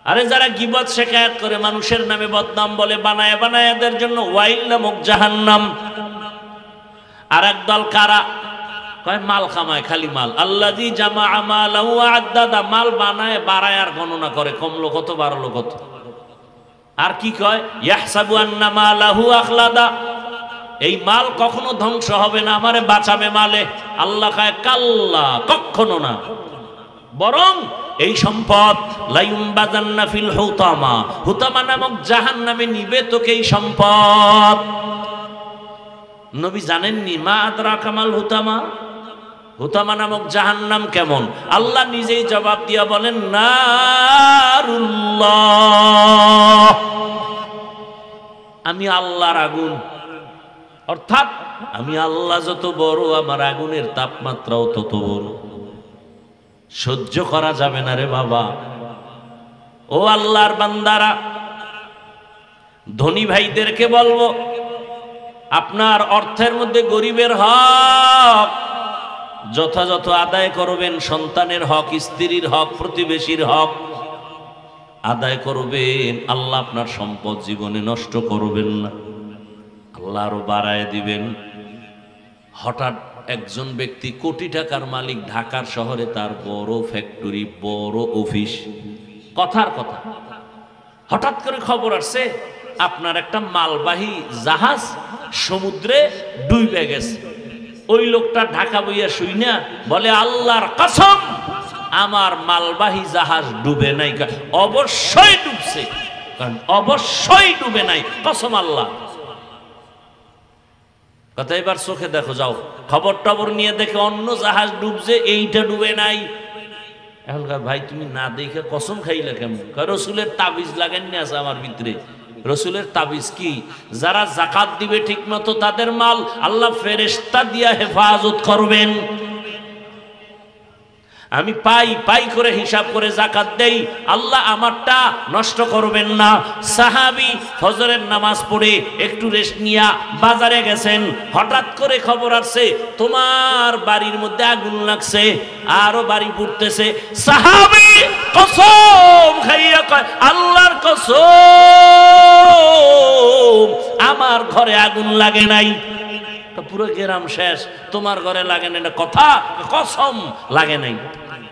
আরে যারা গীবত শিকায়াত করে, মানুষের নামে বদনাম বলে, বানায় বানায়, এদের জন্য ওয়াইল নামক জাহান্নাম। আর একদল কারা কয় মাল কামায়, খালি মাল। আল্লাযী জামাআ মালান ওয়া আদ্দাদা, মাল বানায় বাড়ায় আর গণনা করে, কমলো কত বাড়লো কত। আর কি কয়, ইয়াহসাবু আন্না মালাহু আখলাদা, এই মাল কখনো ধ্বংস হবে না, আমারে বাঁচাবে মালে। আল্লাহ কয় কাল্লা, কখনো না, বরং এই সম্পদ লায়ুমবাযান্না ফিল হুতামা, হুতামা নামক জাহান্নামে নিবে তোকে এই সম্পদ। নবী জানেননি? মা আদরাকা মাল হুতামা, হুতামা নামক জাহান্নাম কেমন? আল্লাহ নিজেই জবাব দিয়া বলেন, নারুল্লাহ, আমি আল্লাহর আগুন। অর্থাৎ আমি আল্লাহ যত বড়, আমার আগুনের তাপমাত্রাও তত বড়, সহ্য করা যাবে না রে বাবা। ও আল্লাহর বান্দারা, ধনী ভাইদেরকে বলবো, আপনার অর্থের মধ্যে গরিবের হক যথাযথ আদায় করবেন। সন্তানের হক, স্ত্রীর হক, প্রতিবেশীর হক আদায় করবেন। আল্লাহ আপনার সম্পদ জীবনে নষ্ট করবেন না, আল্লাহ আরো বাড়ায় দিবেন। হঠাৎ একজন ব্যক্তি কোটি টাকার মালিক, ঢাকার শহরে তার বড় ফ্যাক্টরি, বড় অফিস, কথার কথা, হঠাৎ করে খবর আসছে আপনার একটা মালবাহী জাহাজ সমুদ্রে ডুবে গেছে। ওই লোকটা ঢাকা বইয়া শুই না বলে, আল্লাহর কসম আমার মালবাহী জাহাজ ডুবে নাই। অবশ্যই ডুবছে, কারণ অবশ্যই ডুবে নাই, কসম আল্লাহ। কথা এবার চোখে দেখো, যাও খবর টবর নিয়ে দেখে অন্য জাহাজ ডুবছে, এইটা ডুবে নাই। এখন ভাই তুমি না দেখে কসম খাইলে কেমন? রসুলের তাবিজ লাগাননি আছে আমার ভিতরে। রসুলের তাবিজ কি? যারা যাকাত দিবে ঠিক মতো তাদের মাল আল্লাহ ফেরেশতা দিয়া হেফাজত করবেন। আমি পাই পাই করে হিসাব করে যাকাত দেই, আল্লাহ আমারটা নষ্ট করবেন না। সাহাবী ফজরের নামাজ পড়ে একটু রেস্ট নিয়া বাজারে গেছেন, হঠাৎ করে খবর আসছে তোমার বাড়ির মধ্যে আগুন লাগছে, আরো বাড়ি পুড়তেছে। সাহাবী কসম খাইয়া কয়, আল্লাহর কসম আমার ঘরে আগুন লাগে নাই। পুরো গ্রাম শেষ, তোমার ঘরে লাগে না, এটা কথা? কসম লাগে নাই।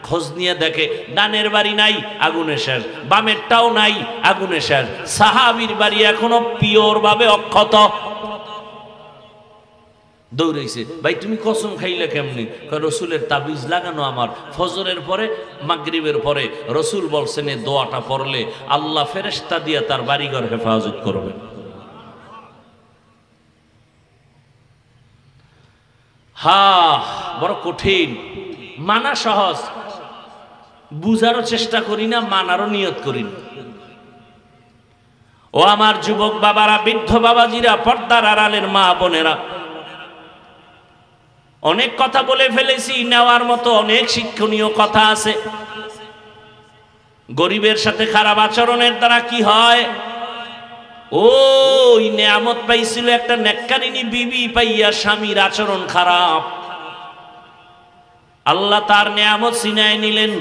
খোঁজ নিয়ে দেখে ডানের বাড়ি নাই, আগুনে শেষ, বামেরটাও নাই, আগুনে শেষ। সাহাবীর বাড়ি এখনো পিওর ভাবে অক্ষত। দৌড়াইছে, ভাই তুমি কসম খাইলে কেমনি? রসুলের তাবিজ লাগানো আমার। ফজরের পরে মাগরিবের পরে রসুল বলছেন এই দোয়াটা পড়লে আল্লাহ ফেরেশতা দিয়ে তার বাড়িঘর হেফাজত করবে। বড় কঠিন। মানা সহজ, বুঝারও চেষ্টা করি না, মানারও নিয়ত করি না। ও আমার যুবক বাবারা, বৃদ্ধ বাবাজিরা, পর্দার আড়ালের মা বোনেরা, অনেক কথা বলে ফেলেছি, নেওয়ার মতো অনেক শিক্ষণীয় কথা আছে। গরিবের সাথে খারাপ আচরণের দ্বারা কি হয়? ওই নেয়ামত পাইছিল একটা নেককারিনী বিবি, পাইয়া স্বামীর আচরণ খারাপ, আল্লাহ তার নেয়ামত ছিনায় নিলেন।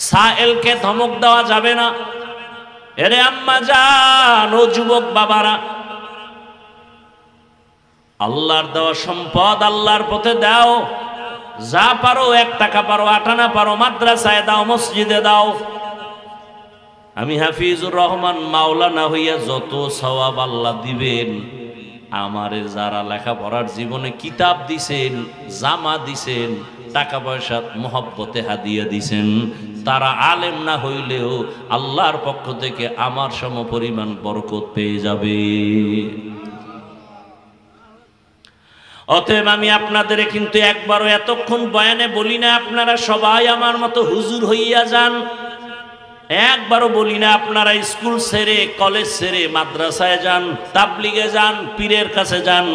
সায়েলকে ধমক দেওয়া যাবে না। এরে আম্মা জান, ও যুবক বাবারা, আল্লাহর দেওয়া সম্পদ আল্লাহর পথে দাও। যা পারো, 1 টাকা পারো, 8 আনা পারো, মাদ্রাসায় দাও, মসজিদে দাও। আমি হাফিজুর রহমান মাওলানা হইয়া যত সওয়াব আল্লাহ দিবেন, আমারে যারা লেখাপড়ার জীবনে কিতাব দিছেন, জামা দিছেন, টাকা পয়সা মোহব্বতে হাদিয়া দিছেন, তারা আলেম না হইলেও আল্লাহর পক্ষ থেকে আমার সমপরিমাণ বরকত পেয়ে যাবে। অতএব আমি আপনাদের কিন্তু একবারও এতক্ষণ বয়ানে বলি না আপনারা সবাই আমার মতো হুজুর হইয়া যান। একবারও বলি না আপনারা স্কুল ছেড়ে, কলেজ ছেড়ে মাদ্রাসায় যান, তাবলিগে যান, পীরের কাছে যান।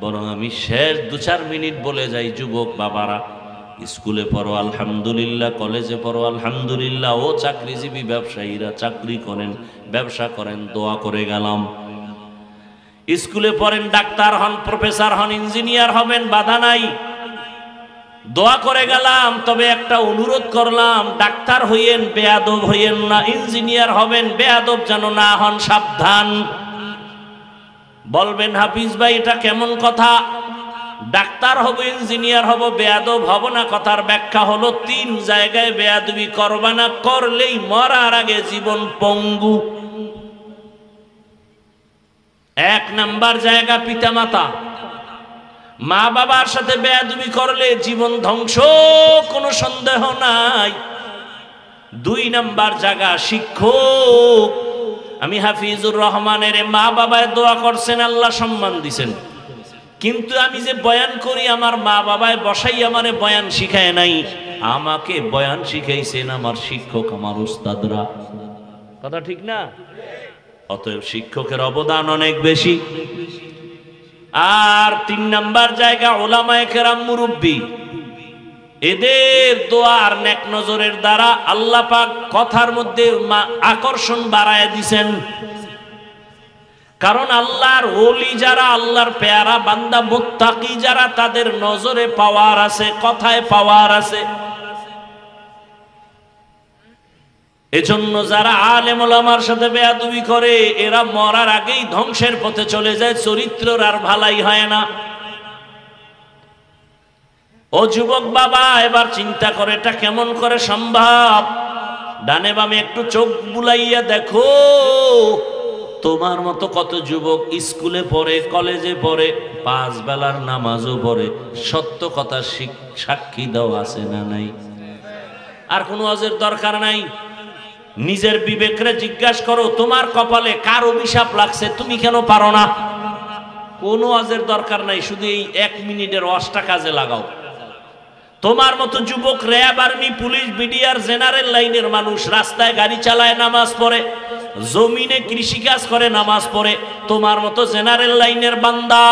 বরং আমি শেষ 2-4 মিনিট বলে যাই, যুবক বাবারা, স্কুলে পড়ো আলহামদুলিল্লাহ, কলেজে পড়ো আলহামদুলিল্লাহ, ও চাকরিজীবী ব্যবসায়ীরা চাকরি করেন, ব্যবসা করেন, দোয়া করে গেলাম। স্কুলে পড়েন, ডাক্তার হন, প্রফেসর হন, ইঞ্জিনিয়ার হবেন, বাধা নাই, দোয়া করে গেলাম। তবে একটা অনুরোধ করলাম, ডাক্তার হইয়েন, বেয়াদব হইয়েন না। ইঞ্জিনিয়ার হবেন, বেয়াদব যেন না হন, সাবধান। বলবেন হাফিজ ভাই এটা কেমন কথা? ডাক্তার হব, ইঞ্জিনিয়ার হব, বেয়াদব হব না। কথার ব্যাখ্যা হলো 3 জায়গায় বেয়াদবি করবা না, করলেই মরার আগে জীবন পঙ্গু। 1 নাম্বার জায়গা পিতামাতা, মা বাবার সাথে বেয়াদবি করলে জীবন ধ্বংস, কোনো সন্দেহ নাই। 2 নাম্বার জায়গা শিক্ষক। আমি হাফিজুর রহমানের মা বাবায় দোয়া করছেন, আল্লাহ সম্মান দিছেন, কিন্তু আমি যে বয়ান করি আমার মা বাবায় বসাই আমারে বয়ান শিখায় নাই, আমাকে বয়ান শিখাইছেন আমার শিক্ষক, আমার উস্তাদরা। কথা ঠিক না? অতএব শিক্ষকের অবদান অনেক বেশি। আর 3 নাম্বার জায়গা উলামায়ে কেরাম, মুরব্বী। এদের দোয়া আর নেক নজরের দ্বারা আল্লাহ পাক কথার মধ্যে আকর্ষণ বাড়ায় দিছেন। কারণ আল্লাহর ওলি যারা, আল্লাহর পেয়ারা বান্দা মুত্তাকি যারা, তাদের নজরে পাওয়ার আছে, কথায় পাওয়ার আছে। এজন্য যারা আলেম ওলামার সাথে বেয়াদবি করে, এরা মরার আগেই ধ্বংসের পথে চলে যায়, চরিত্রের আর ভালাই হয় না। ও যুবক বাবা, এবার চিন্তা করে এটা কেমন করে সম্ভব? ডানে বামে একটু চোখ বুলাইয়া দেখো, তোমার মতো কত যুবক স্কুলে পড়ে, কলেজে পড়ে, 5 বেলার নামাজও পড়ে, সত্য কথা সাক্ষী দাও আছে না নাই? আর কোনো ওয়াজের দরকার নাই। নিজের বিবেকরে জিজ্ঞাসা করো, তোমার কপালে কার অভিশাপ লাগছে, তুমি কেন পারো না? কোনো ওয়াজের দরকার নাই, শুধু এই 1 মিনিটের ওয়াজটা কাজে লাগাও। তোমার মতো যুবক RAB, army, police, BDR, general লাইনের মানুষ রাস্তায় গাড়ি চালায়, নামাজ পড়ে, জমিনে কৃষিকাজ করে, নামাজ পড়ে। তোমার মতো জেনারেল লাইনের বান্দা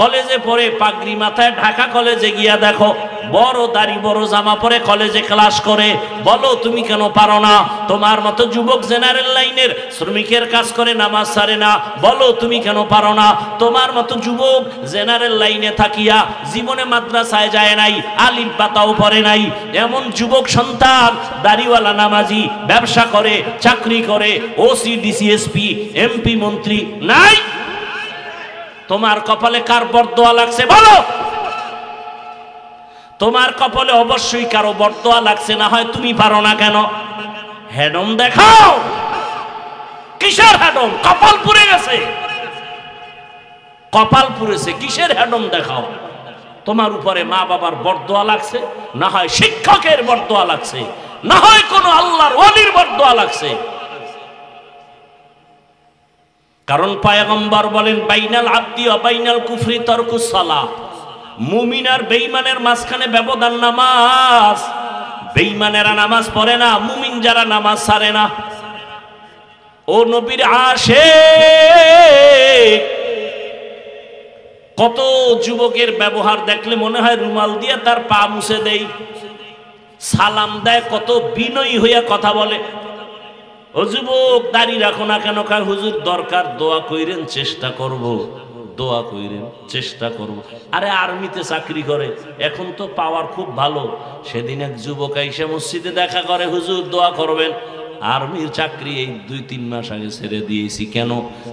কলেজে পড়ে, পাগড়ি মাথায়, ঢাকা কলেজে গিয়া দেখো, বড় দাড়ি বড় জামা পরে কলেজে ক্লাস করে, বলো তুমি কেন পারো না? তোমার মতো যুবক জেনারেল লাইনের শ্রমিকের কাজ করে নামাজ ছাড়ে না, বলো তুমি কেন পারো না? তোমার মতো যুবক জেনারেল লাইনে থাকিয়া জীবনে মাদ্রাসায় যায় নাই, আলিফ বাতাও পড়ে নাই, এমন যুবক সন্তান দাড়িওয়ালা নামাজি ব্যবসা করে, চাকরি করে, ওসি ডিসিএসপি এমপি মন্ত্রী নাই। তোমার কপালে কার বরদোয়া লাগছে বলো? তোমার কপালে অবশ্যই কারো বরদোয়া লাগছে, না হয় তুমি পারো না কেন? হেডম দেখাও। কিসের হেডম? কপাল পুড়ে গেছে, কপাল পুড়েছে, কিসের হেডম দেখাও? তোমার উপরে মা বাবার বরদোয়া লাগছে, না হয় শিক্ষকের বরদোয়া লাগছে, না হয় কোনো আল্লাহর ওলির বরদোয়া লাগছে। কারণ পয়গম্বর বলেন বাইনাল আবদি ওয়া বাইনাল কুফরি তারকুস সালাহ, মুমিন আর বেঈমানের মাঝখানে ব্যবধান নামাজ। বেঈমানেরা নামাজ পড়ে না, মুমিন যারা নামাজ ছাড়ে না। ও নবীর আশিক, কত যুবকের ব্যবহার দেখলে মনে হয় রুমাল দিয়ে তার পা মুছে দেই, সালাম দেয়, কত বিনয়ী হইয়া কথা বলে। ও যুবক দাড়ি রাখো না কেন? কয় হুজুর দরকার, দোয়া কইরেন, চেষ্টা করব, দোয়া কইরেন, চেষ্টা করব। আরে আর্মিতে চাকরি করে, এখন তো পাওয়ার খুব ভালো। সেদিন এক যুবক এসে মসজিদে দেখা করে, হুজুর দোয়া করবেন। আর্মির চাকরি এই 2-3 মাস আগে ছেড়ে দিয়েছি। কেন?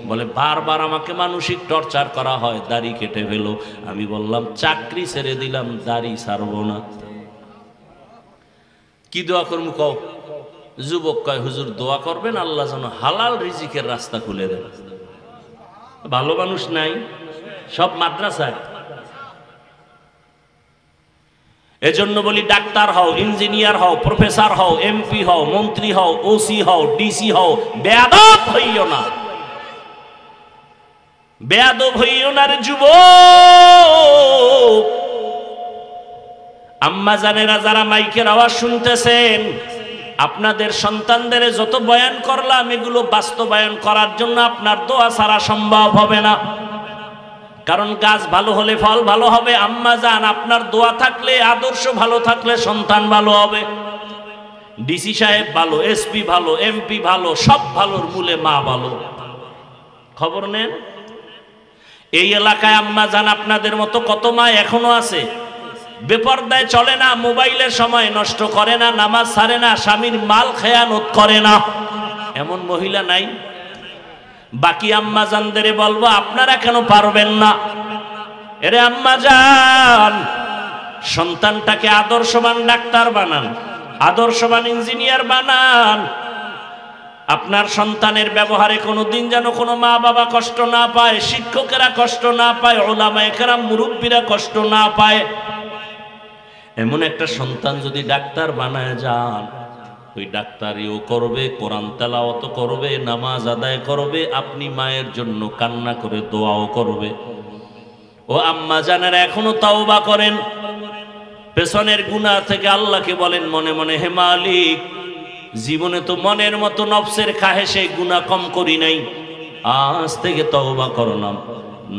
বলে বারবার আমাকে মানসিক টর্চার করা হয়, দাড়ি কেটে ফেলো। আমি বললাম চাকরি ছেড়ে দিলাম, দাড়ি ছাড়বো না। কি দোয়া করবো কও? যুবক কয় হুজুর দোয়া করবেন আল্লাহ যেন হালাল রিজিকের রাস্তা খুলে দেন। ভালো মানুষ নাই, সব মাদ্রাসায়। এজন্য বলি ডাক্তার হও, ইঞ্জিনিয়ার হও, প্রফেসর হও, এমপি হও, মন্ত্রী হও, ওসি হও, ডিসি হও, বেয়াদব হইও না, বেয়াদব হইও না রে যুবক। আম্মা জানেরা যারা মাইকের আওয়াজ শুনতেছেন, আপনাদের সন্তানদের যত বয়ান করলাম এগুলো বাস্তবায়ন করার জন্য আপনার দোয়া ছাড়া সম্ভব হবে না। কারণ গাছ ভালো হলে ফল ভালো হবে। আম্মা জান, আপনার দোয়া থাকলে, আদর্শ ভালো থাকলে সন্তান ভালো হবে। ডিসি সাহেব ভালো, এসপি ভালো, এমপি ভালো, সব ভালোর মূলে মা ভালো। খবর নেন, এই এলাকায় আম্মা জান আপনাদের মতো কত মা এখনো আছে, বেপরদায় চলে না, মোবাইলের সময় নষ্ট করে না, নামাজ ছাড়ে না, স্বামীর মাল খেয়ানত করে না, এমন মহিলা নাই? বাকি আম্মা জানদের বলবো আপনারা কেন পারবেন না? এরে আম্মা জান, সন্তানটাকে আদর্শবান ডাক্তার বানান, আদর্শবান ইঞ্জিনিয়ার বানান। আপনার সন্তানের ব্যবহারে কোনোদিন যেন কোনো মা বাবা কষ্ট না পায়, শিক্ষকেরা কষ্ট না পায়, ওলামায়ে কেরাম মুরব্বীরা কষ্ট না পায়। এমন একটা সন্তান যদি ডাক্তার বানায় যান, ওই ডাক্তারিও করবে, কোরআন তেলাওয়াত করবে, নামাজ আদায় করবে, আপনি মায়ের জন্য কান্না করে দোয়াও করবে। ও আম্মা জানেরা এখনো তাওবা করেন, পেছনের গুনাহ থেকে আল্লাহকে বলেন মনে মনে, হে মালিক, জীবনে তো মনের মতো নফসের খাহেশে গুনাহ কম করি নাই, আজ থেকে তওবা করলাম,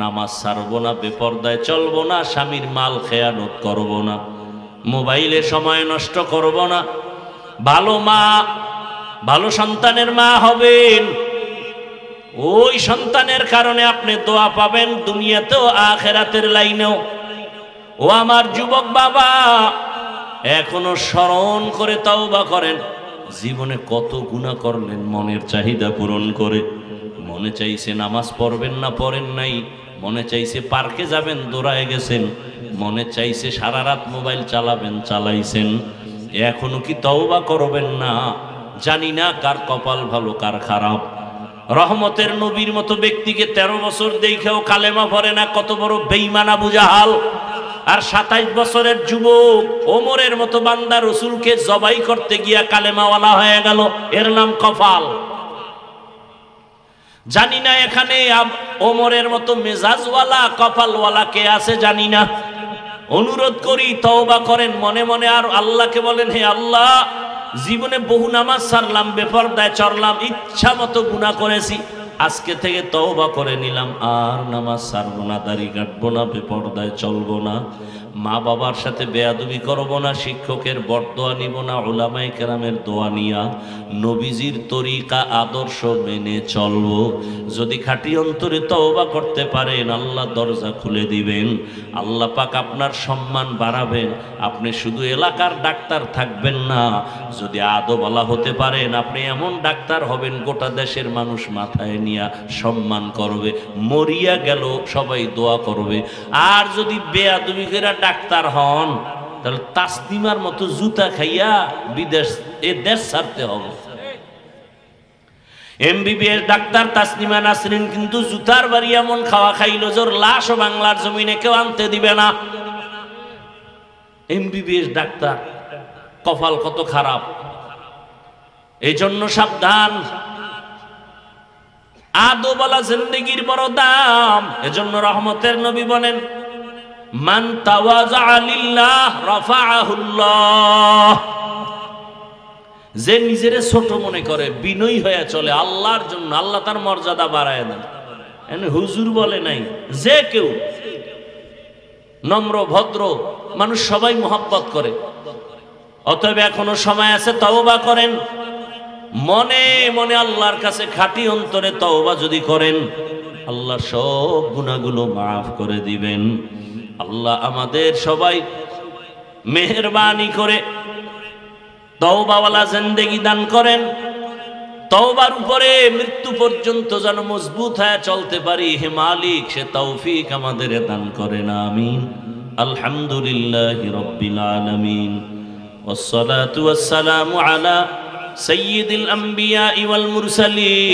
নামাজ ছাড়বো না, বেপরদায় চলবো না, স্বামীর মাল খেয়ানত করবো না, মোবাইলে সময় নষ্ট করব না। ভালো মা, ভালো সন্তানের মা হবেন, ওই সন্তানের কারণে আপনি দোয়া পাবেন দুনিয়াতেও আখিরাতের লাইনেও। ও আমার যুবক বাবা, এখনো স্মরণ করে তওবা করেন, জীবনে কত গুনাহ করলেন মনের চাহিদা পূরণ করে। মনে চাইছে নামাজ পড়বেন না, পড়েন নাই, মনে চাইছে পার্কে যাবেন, দৌড়ায় গেছেন, মনে চাইছে সারা রাত মোবাইল চালাবেন, চালাইছেন। এখনো কি তওবা করবেন না? জানি না কার কপাল ভালো কার খারাপ। রহমতের নবীর মতো ব্যক্তিকে 13 বছর দেখেও কালেমা পড়ে না, কত বড় বেঈমান আবু জাহাল। আর 27 বছরের যুবক ওমরের মতো বান্দা রসুলকে জবাই করতে গিয়া কালেমাওয়ালা হয়ে গেল, এর নাম কপাল। জানি না এখানে ওমরের মতো মেজাজওয়ালা কপালওয়ালা কে আছে জানি না। অনুরোধ করি তওবা করেন মনে মনে, আর আল্লাহকে বলেন, হে আল্লাহ, জীবনে বহু নামাজ ছাড়লাম, বেপরদায় চললাম, ইচ্ছা মতো গুনাহ করেছি, আজকে থেকে তওবা করে নিলাম, আর নামাজ ছাড়বো না, দাড়ি কাটবো না, বেপরদায় চলবো না। মা বাবার সাথে বেয়াদবি করব না, শিক্ষকের বরদোয়া নিব না, উলামায়ে কেরামের দোয়া নিয়া নবীজির তরিকা আদর্শ মেনে চলব। যদি খাঁটি অন্তরে তওবা করতে পারেন আল্লাহ দরজা খুলে দিবেন, আল্লাহ পাক আপনার সম্মান বাড়াবেন। আপনি শুধু এলাকার ডাক্তার থাকবেন না, যদি আদওয়ালা হতে পারেন আপনি এমন ডাক্তার হবেন গোটা দেশের মানুষ মাথায় নিয়ে সম্মান করবে, মরিয়া গেল সবাই দোয়া করবে। আর যদি বেয়াদবি করে ডাক্তার হন তাহলে তাসলিমার মতো জুতা খাইয়া দেশ ছাড়তে হবে। এমবিবিএস ডাক্তার তাসলিমা নাসরিন কিন্তু জুতার বাড়ি এমন খাওয়া খাইল জোর লাশও বাংলার জমিনে কেউ আনতে দিবে না। এমবিবিএস ডাক্তার কপাল কত খারাপ। এই জন্য সাবধান, আদওয়ালা জিন্দেগির বড় দাম। এজন্য রহমতের নবী বলেন, মান তাওয়াজা লিল্লাহ রাফাআহুল্লাহ। যে নিজের ছোট মনে করে, বিনয়ী হয়ে চলে আল্লাহর জন্য, আল্লাহ তার মর্যাদা বাড়ায় দেন। হুজুর বলে নাই, যে কেউ নম্র ভদ্র মানুষ সবাই মোহাব্বত করে। অতএব এখনো সময় আছে, তওবা করেন। মনে মনে আল্লাহর কাছে খাঁটি অন্তরে তওবা যদি করেন আল্লাহ সব গুনাহগুলো মাফ করে দিবেন। আল্লাহ আমাদের সবাই মেহেরবানি করে তওবাওয়ালা জিন্দেগি দান করেন। তওবার উপরে মৃত্যু পর্যন্ত যেন মজবুত হয়ে চলতে পারি। হে মালিক, সে তৌফিক আমাদের দান করেন, আমিন। আলহামদুলিল্লাহি রাব্বিল আলামিন, ওয়াসসালাতু ওয়াসসালামু আলা সাইয়্যিদিল আম্বিয়া ওয়াল মুরসালিন।